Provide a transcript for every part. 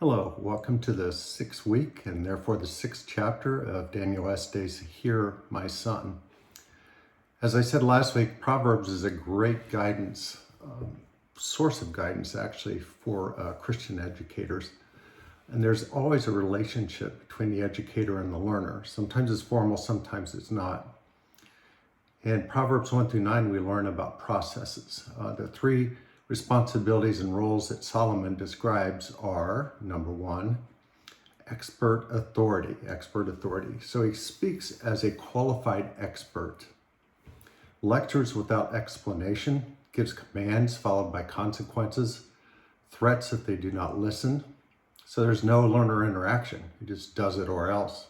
Hello, welcome to the 6th week and therefore the 6th chapter of Daniel Estes' Hear My Son. As I said last week, Proverbs is a great guidance, source of guidance actually for Christian educators. And there's always a relationship between the educator and the learner. Sometimes it's formal, sometimes it's not. In Proverbs 1 through 9, we learn about processes. The three responsibilities and roles that Solomon describes are, number one, expert authority. So he speaks as a qualified expert. Lectures without explanation, gives commands followed by consequences, threats if they do not listen. So there's no learner interaction. He just does it or else.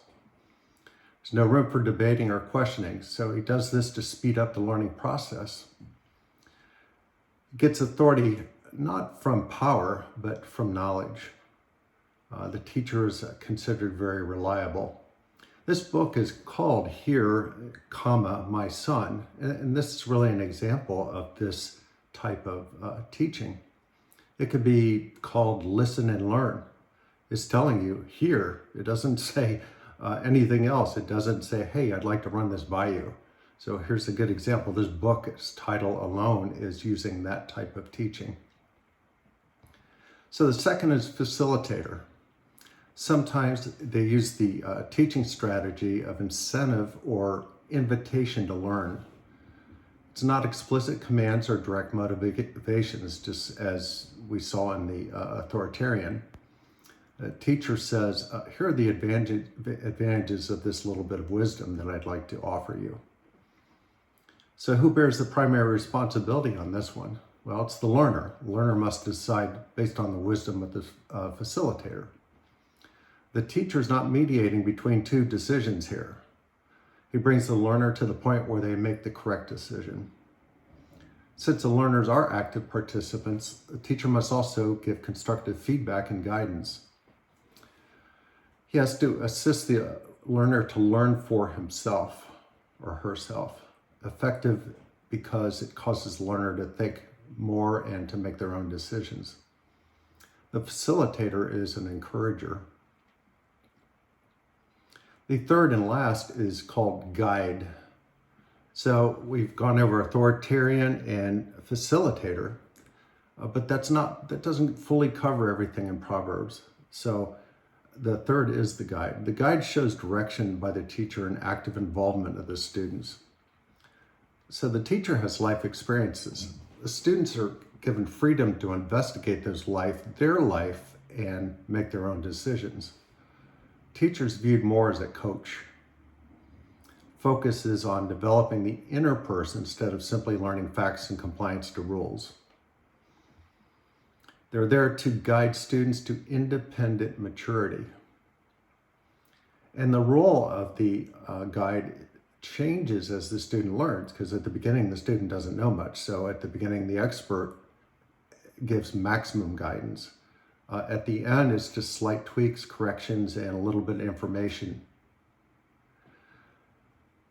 There's no room for debating or questioning. So he does this to speed up the learning process. Gets authority not from power, but from knowledge. The teacher is considered very reliable. This book is called Hear, My Son, and this is really an example of this type of teaching. It could be called Listen and Learn. It's telling you, hear. It doesn't say anything else. It doesn't say, hey, I'd like to run this by you. So here's a good example. This book's title alone is using that type of teaching. So the second is facilitator. Sometimes they use the teaching strategy of incentive or invitation to learn. It's not explicit commands or direct motivations, just as we saw in the authoritarian. The teacher says, here are the advantages of this little bit of wisdom that I'd like to offer you. So who bears the primary responsibility on this one? Well, it's the learner. The learner must decide based on the wisdom of the facilitator. The teacher is not mediating between two decisions here. He brings the learner to the point where they make the correct decision. Since the learners are active participants, the teacher must also give constructive feedback and guidance. He has to assist the learner to learn for himself or herself. Effective because it causes the learner to think more and to make their own decisions. The facilitator is an encourager. The third and last is called guide. So we've gone over authoritarian and facilitator, but that doesn't fully cover everything in Proverbs. So the third is the guide. The guide shows direction by the teacher and active involvement of the students. So the teacher has life experiences. The students are given freedom to investigate their life, and make their own decisions. Teachers viewed more as a coach. Focus is on developing the inner person instead of simply learning facts and compliance to rules. They're there to guide students to independent maturity. And the role of the guide changes as the student learns, because at the beginning the student doesn't know much. So at the beginning the expert gives maximum guidance. At the end it's just slight tweaks, corrections, and a little bit of information.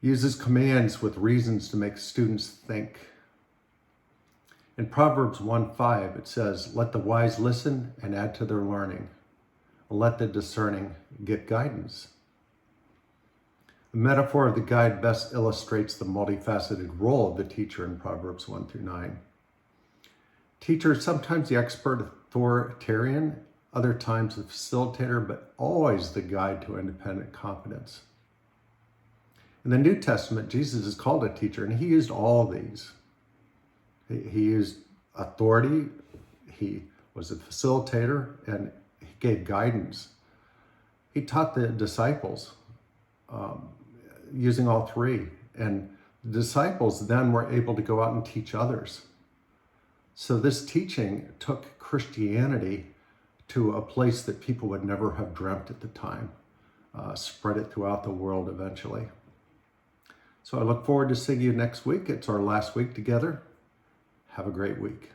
Uses commands with reasons to make students think. In Proverbs 1:5 it says, let the wise listen and add to their learning. Let the discerning get guidance. The metaphor of the guide best illustrates the multifaceted role of the teacher in Proverbs 1 through 9. Teacher is sometimes the expert authoritarian, other times the facilitator, but always the guide to independent competence. In the New Testament, Jesus is called a teacher, and he used all of these. He used authority, he was a facilitator, and he gave guidance. He taught the disciples using all three, and the disciples then were able to go out and teach others. So this teaching took Christianity to a place that people would never have dreamt at the time, spread it throughout the world eventually. So I look forward to seeing you next week. It's our last week together. Have a great week.